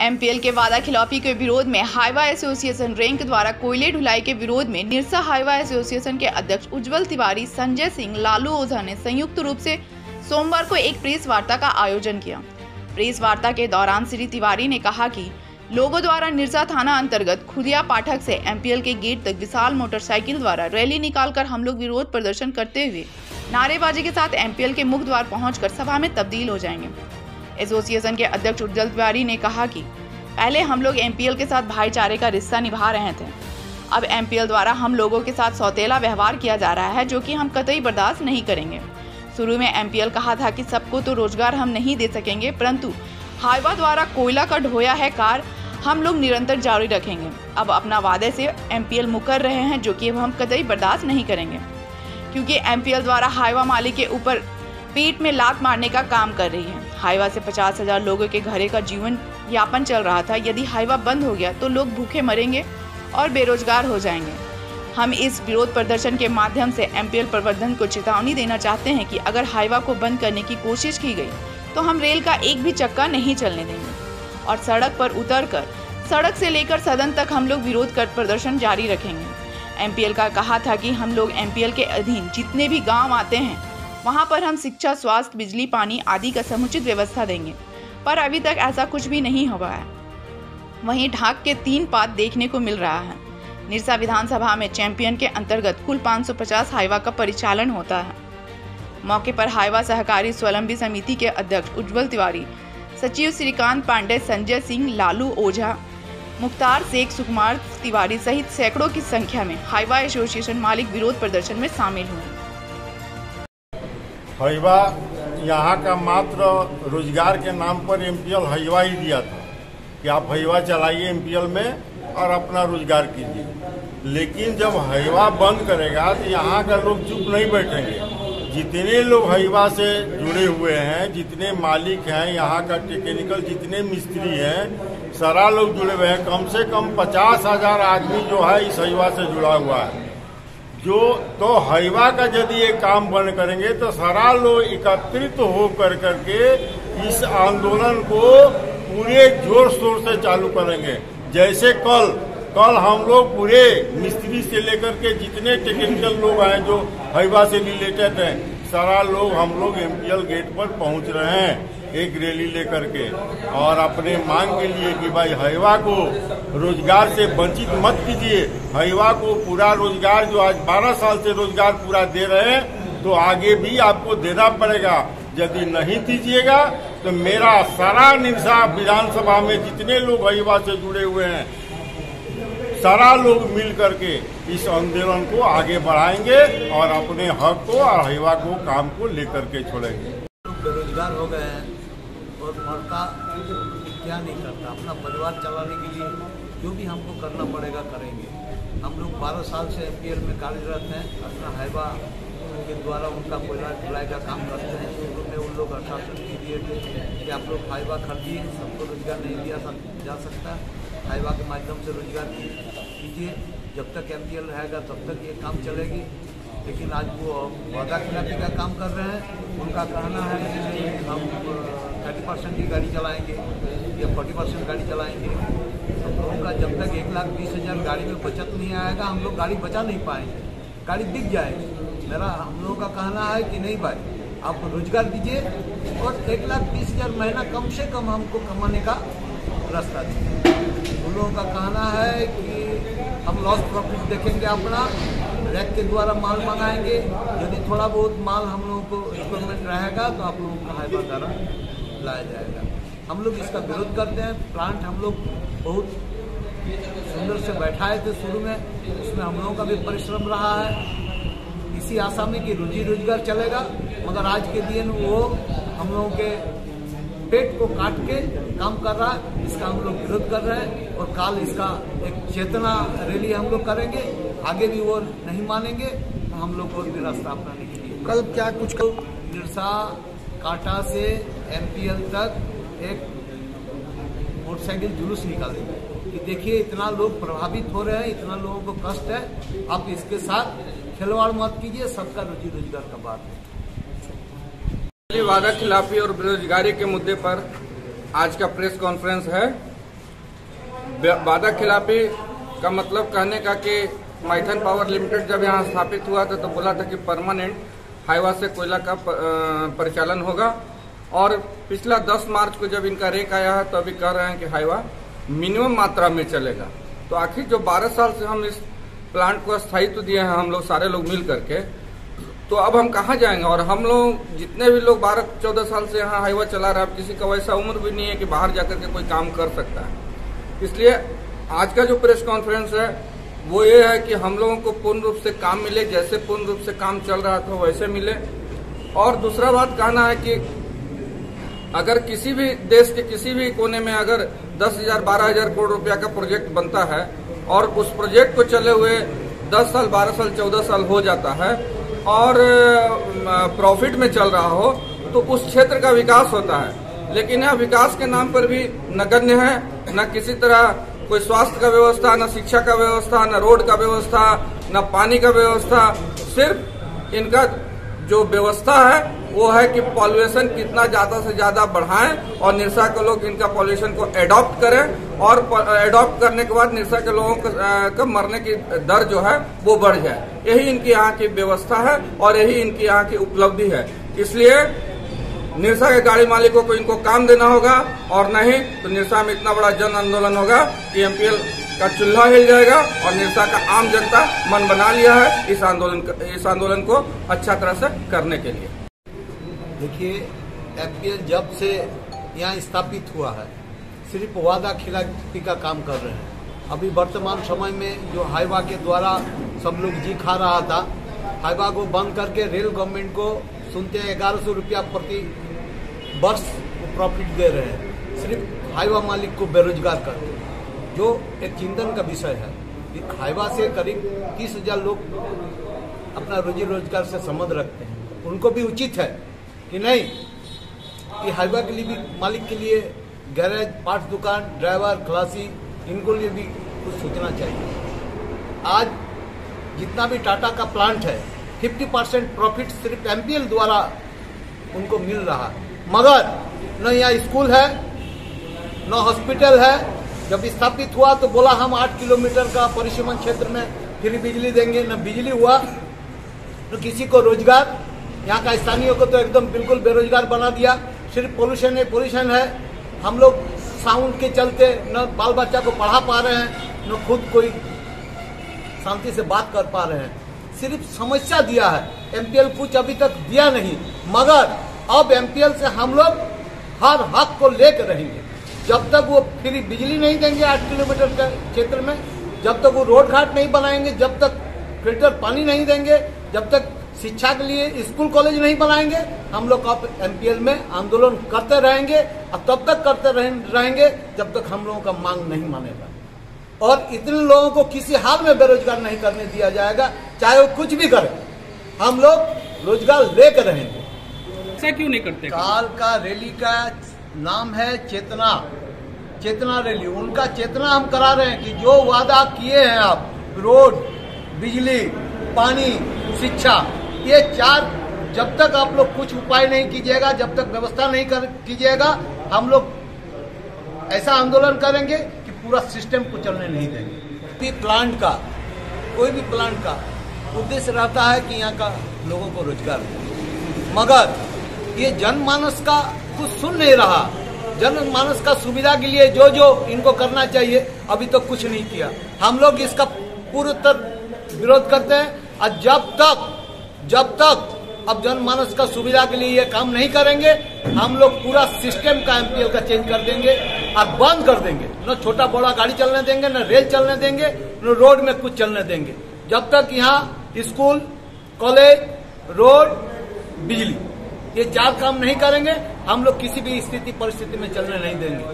MPL के वादा खिलाफी के विरोध में हाईवा एसोसिएशन रैंक द्वारा कोयले ढुलाई के विरोध में निरसा हाईवा एसोसिएशन के अध्यक्ष उज्जवल तिवारी, संजय सिंह, लालू ओझा ने संयुक्त रूप से सोमवार को एक प्रेस वार्ता का आयोजन किया। प्रेस वार्ता के दौरान श्री तिवारी ने कहा कि लोगों द्वारा निरसा थाना अंतर्गत खुदिया पाठक से एमपीएल के गेट तक विशाल मोटरसाइकिल द्वारा रैली निकालकर हम लोग विरोध प्रदर्शन करते हुए नारेबाजी के साथ एमपीएल के मुख्य द्वार पहुंचकर सभा में तब्दील हो जाएंगे। एसोसिएशन के अध्यक्ष उज्जवल तिवारी ने कहा कि पहले हम लोग एमपीएल के साथ भाईचारे का रिश्ता निभा रहे थे, अब एमपीएल द्वारा हम लोगों के साथ सौतेला व्यवहार किया जा रहा है, जो कि हम कतई बर्दाश्त नहीं करेंगे। शुरू में एमपीएल कहा था कि सबको तो रोजगार हम नहीं दे सकेंगे, परंतु हाईवा द्वारा कोयला का ढोया है कार हम लोग निरंतर जारी रखेंगे। अब अपना वादे से एमपीएल मुकर रहे हैं, जो कि अब हम कतई बर्दाश्त नहीं करेंगे, क्योंकि एमपीएल द्वारा हाईवा मालिक के ऊपर पीठ में लात मारने का काम कर रही है। हाईवा से 50,000 लोगों के घरे का जीवन यापन चल रहा था। यदि हाईवा बंद हो गया तो लोग भूखे मरेंगे और बेरोजगार हो जाएंगे। हम इस विरोध प्रदर्शन के माध्यम से एमपीएल प्रबंधन को चेतावनी देना चाहते हैं कि अगर हाईवा को बंद करने की कोशिश की गई तो हम रेल का एक भी चक्का नहीं चलने देंगे और सड़क पर उतरकर सड़क से लेकर सदन तक हम लोग विरोध कर प्रदर्शन जारी रखेंगे। एमपीएल का कहा था कि हम लोग एमपीएल के अधीन जितने भी गाँव आते हैं वहाँ पर हम शिक्षा, स्वास्थ्य, बिजली, पानी आदि का समुचित व्यवस्था देंगे, पर अभी तक ऐसा कुछ भी नहीं हुआ है। वहीं ढाक के 3 पात देखने को मिल रहा है। निरसा विधानसभा में चैंपियन के अंतर्गत कुल 550 हाईवा का परिचालन होता है। मौके पर हाईवा सहकारी स्वावलंबी समिति के अध्यक्ष उज्जवल तिवारी, सचिव श्रीकांत पांडे, संजय सिंह, लालू ओझा, मुख्तार शेख, सुकुमार तिवारी सहित सैकड़ों की संख्या में हाईवा एसोसिएशन मालिक विरोध प्रदर्शन में शामिल हुए। हाईवा यहाँ का मात्र रोजगार के नाम पर एमपीएल हाईवा ही दिया था कि आप हाईवा चलाइए एमपीएल में और अपना रोजगार कीजिए। लेकिन जब हाईवा बंद करेगा तो यहाँ का लोग चुप नहीं बैठेंगे। जितने लोग हाईवा से जुड़े हुए हैं, जितने मालिक हैं, यहाँ का टेक्निकल जितने मिस्त्री हैं, सारा लोग जुड़े हुए हैं। कम से कम 50,000 आदमी जो है इस हाईवा से जुड़ा हुआ है। तो हाईवा का यदि ये काम बंद करेंगे तो सारा लोग एकत्रित हो करके इस आंदोलन को पूरे जोर शोर से चालू करेंगे। जैसे कल हम लोग पूरे मिस्त्री से लेकर के जितने टेक्निकल लोग हैं जो हाईवा से रिलेटेड हैं, सारा लोग हम लोग एमपीएल गेट पर पहुंच रहे हैं एक रैली लेकर के, और अपने मांग के लिए कि भाई हाईवा को रोजगार से वंचित मत कीजिए। हाईवा को पूरा रोजगार, जो आज 12 साल से रोजगार पूरा दे रहे हैं, तो आगे भी आपको देना पड़ेगा। यदि नहीं दीजिएगा तो मेरा सारा निरसा विधानसभा में जितने लोग हाईवा से जुड़े हुए हैं, सारा लोग मिल करके इस आंदोलन को आगे बढ़ाएंगे और अपने हक को और हाईवा को काम को लेकर के छोड़ेंगे। बेरोजगार हो गए हैं और मरता क्या नहीं करता, अपना परिवार चलाने के लिए जो भी हमको करना पड़ेगा करेंगे। हम लोग 12 साल से एमपीएल में कार्यरत हैं। अपना हाईवा के द्वारा उनका कोयला ढुलाई का काम करते हैं। शुरू में उन लोग आश्वासन भी दिए थे कि आप लोग हाईवा खरीदिए, सबको रोजगार नहीं दिया जा सकता, हाईवा के माध्यम से रोजगार कीजिए, जब तक एमपीएल रहेगा तब तक ये काम चलेगी। लेकिन आज वो वादा खिलाफी का काम कर रहे हैं। उनका कहना है कि हम 30% की गाड़ी चलाएंगे या 40% गाड़ी चलाएंगे। हम लोगों का जब तक 1,20,000 गाड़ी में बचत नहीं आएगा, हम लोग गाड़ी बचा नहीं पाएंगे, गाड़ी बिक जाएगी। हम लोगों का कहना है कि नहीं भाई, आप रोजगार दीजिए और 1,20,000 महीना कम से कम हमको कमाने का रास्ता दीजिए। उन लोगों का कहना है कि हम लॉस प्रॉफिट देखेंगे, अपना रैक के द्वारा माल मंगाएंगे। यदि थोड़ा बहुत माल हम लोगों को रिक्वायरमेंट रहेगा तो आप लोगों का हाईवा द्वारा लाया जाएगा। हम लोग इसका विरोध करते हैं। प्लांट हम लोग बहुत सुंदर से बैठाए थे शुरू में, उसमें हम लोगों का भी परिश्रम रहा है, इसी आशा में कि रोजी रोजगार चलेगा। मगर आज के दिन वो हम लोगों के पेट को काट के काम कर रहा है। इसका हम लोग विरोध कर रहे हैं और कल इसका एक चेतना रैली हम लोग करेंगे। आगे भी वो नहीं मानेंगे तो हम लोग और भी रास्ता अपनाने के लिए कल क्या कुछ निरसा काटा से एमपीएल तक एक मोटरसाइकिल जुलूस निकालेंगे कि देखिए इतना लोग प्रभावित हो रहे हैं, इतना लोगों को कष्ट है, आप इसके साथ खिलवाड़ मत कीजिए, सबका रोजी रोजगार का बात है। वादा खिलाफी और बेरोजगारी के मुद्दे पर आज का प्रेस कॉन्फ्रेंस है। वादा खिलाफी का मतलब कहने का कि माइथन पावर लिमिटेड जब यहाँ स्थापित हुआ था तो बोला था कि परमानेंट हाईवा से कोयला का परिचालन होगा, और पिछला 10 मार्च को जब इनका रेक आया है तो अभी कह रहे हैं कि हाईवा मिनिमम मात्रा में चलेगा। तो आखिर जो 12 साल से हम इस प्लांट को स्थायित्व दिए हैं हम लोग सारे लोग मिल करके, तो अब हम कहाँ जाएंगे? और हम लोग जितने भी लोग 12-14 साल से यहाँ हाईवा चला रहे हैं, किसी का वैसा उम्र भी नहीं है कि बाहर जाकर के कोई काम कर सकता है। इसलिए आज का जो प्रेस कॉन्फ्रेंस है वो ये है कि हम लोगों को पूर्ण रूप से काम मिले, जैसे पूर्ण रूप से काम चल रहा था वैसे मिले। और दूसरा बात कहना है कि अगर किसी भी देश के किसी भी कोने में अगर 10,000 12,000 करोड़ रुपया का प्रोजेक्ट बनता है और उस प्रोजेक्ट को चले हुए 10 साल 12 साल 14 साल हो जाता है और प्रॉफिट में चल रहा हो तो उस क्षेत्र का विकास होता है। लेकिन यह विकास के नाम पर भी नगण्य है, न किसी तरह कोई स्वास्थ्य का व्यवस्था, न शिक्षा का व्यवस्था, न रोड का व्यवस्था, न पानी का व्यवस्था। सिर्फ इनका जो व्यवस्था है वो है कि पॉल्यूशन कितना ज्यादा से ज्यादा बढ़ाएं और निरसा के लोग इनका पॉल्यूशन को एडॉप्ट करें, और एडॉप्ट करने के बाद निरसा के लोगों का मरने की दर जो है वो बढ़ जाए। यही इनकी यहाँ की व्यवस्था है और यही इनकी यहाँ की उपलब्धि है। इसलिए निरसा के गाड़ी मालिकों को इनको काम देना होगा, और नहीं तो निरसा में इतना बड़ा जन आंदोलन होगा कि एमपीएल का चूल्हा हिल जाएगा। और निरसा का आम जनता मन बना लिया है इस आंदोलन को अच्छा तरह से करने के लिए। देखिए, एमपीएल जब से यहाँ स्थापित हुआ है सिर्फ वादा खिलाफी का काम कर रहे हैं। अभी वर्तमान समय में जो हाईवा के द्वारा सब लोग जी खा रहा था, हाईवा को बंद करके रेल गवर्नमेंट को सुनते 1100 रुपया प्रति वर्ष प्रॉफिट दे रहे हैं, सिर्फ हाईवा मालिक को बेरोजगार करते हैं, जो एक चिंतन का विषय है। हाईवा से करीब 30,000 लोग अपना रोजी रोजगार से संबंध रखते हैं। उनको भी उचित है कि नहीं कि हाईवा के लिए भी मालिक के लिए गैरेज, पार्ट्स दुकान, ड्राइवर, खलासी, इनको लिए भी कुछ सोचना चाहिए। आज जितना भी टाटा का प्लांट है 50% प्रॉफिट सिर्फ एमपीएल द्वारा उनको मिल रहा है, मगर न यहाँ स्कूल है न हॉस्पिटल है। जब स्थापित हुआ तो बोला हम 8 किलोमीटर का परिसीमन क्षेत्र में फ्री बिजली देंगे, न बिजली हुआ न किसी को रोजगार। यहाँ का स्थानीय को तो एकदम बिल्कुल बेरोजगार बना दिया। सिर्फ पोल्यूशन है। हम लोग साउंड के चलते न बाल बच्चा को पढ़ा पा रहे हैं, न खुद कोई शांति से बात कर पा रहे हैं। सिर्फ समस्या दिया है, एमपीएल कुछ अभी तक दिया नहीं। मगर अब एमपीएल से हम लोग हर हक को लेकर रहेंगे। जब तक वो फ्री बिजली नहीं देंगे 8 किलोमीटर के क्षेत्र में, जब तक वो रोड घाट नहीं बनाएंगे, जब तक फिल्टर पानी नहीं देंगे, जब तक शिक्षा के लिए स्कूल कॉलेज नहीं बनाएंगे, हम लोग अब एमपीएल में आंदोलन करते रहेंगे। और तब तक करते रहेंगे जब तक हम लोगों का मांग नहीं मानेगा। और इतने लोगों को किसी हाल में बेरोजगार नहीं करने दिया जाएगा, चाहे वो कुछ भी करे। हम लोग रोजगार लेकर रहेंगे। ऐसा क्यों नहीं करते? काल का रैली का नाम है चेतना रैली। उनका चेतना हम करा रहे हैं कि जो वादा किए हैं आप, रोड, बिजली, पानी, शिक्षा, ये 4 जब तक आप लोग कुछ उपाय नहीं कीजिएगा, जब तक व्यवस्था नहीं कीजिएगा, हम लोग ऐसा आंदोलन करेंगे कि पूरा सिस्टम को चलने नहीं देंगे। कोई भी प्लांट का उद्देश्य रहता है कि यहाँ का लोगों को रोजगार दे, मगर ये जनमानस का कुछ सुन नहीं रहा। जनमानस का सुविधा के लिए जो जो इनको करना चाहिए अभी तो कुछ नहीं किया। हम लोग इसका पूर्वोत्तर विरोध करते हैं। और जब तक अब जनमानस का सुविधा के लिए ये काम नहीं करेंगे, हम लोग पूरा सिस्टम का एमपीएल का चेंज कर देंगे और बंद कर देंगे। न छोटा बड़ा गाड़ी चलने देंगे, न रेल चलने देंगे, न रोड में कुछ चलने देंगे। जब तक यहाँ स्कूल, कॉलेज, रोड, बिजली, ये 4 काम नहीं करेंगे, हम लोग किसी भी स्थिति परिस्थिति में चलने नहीं देंगे।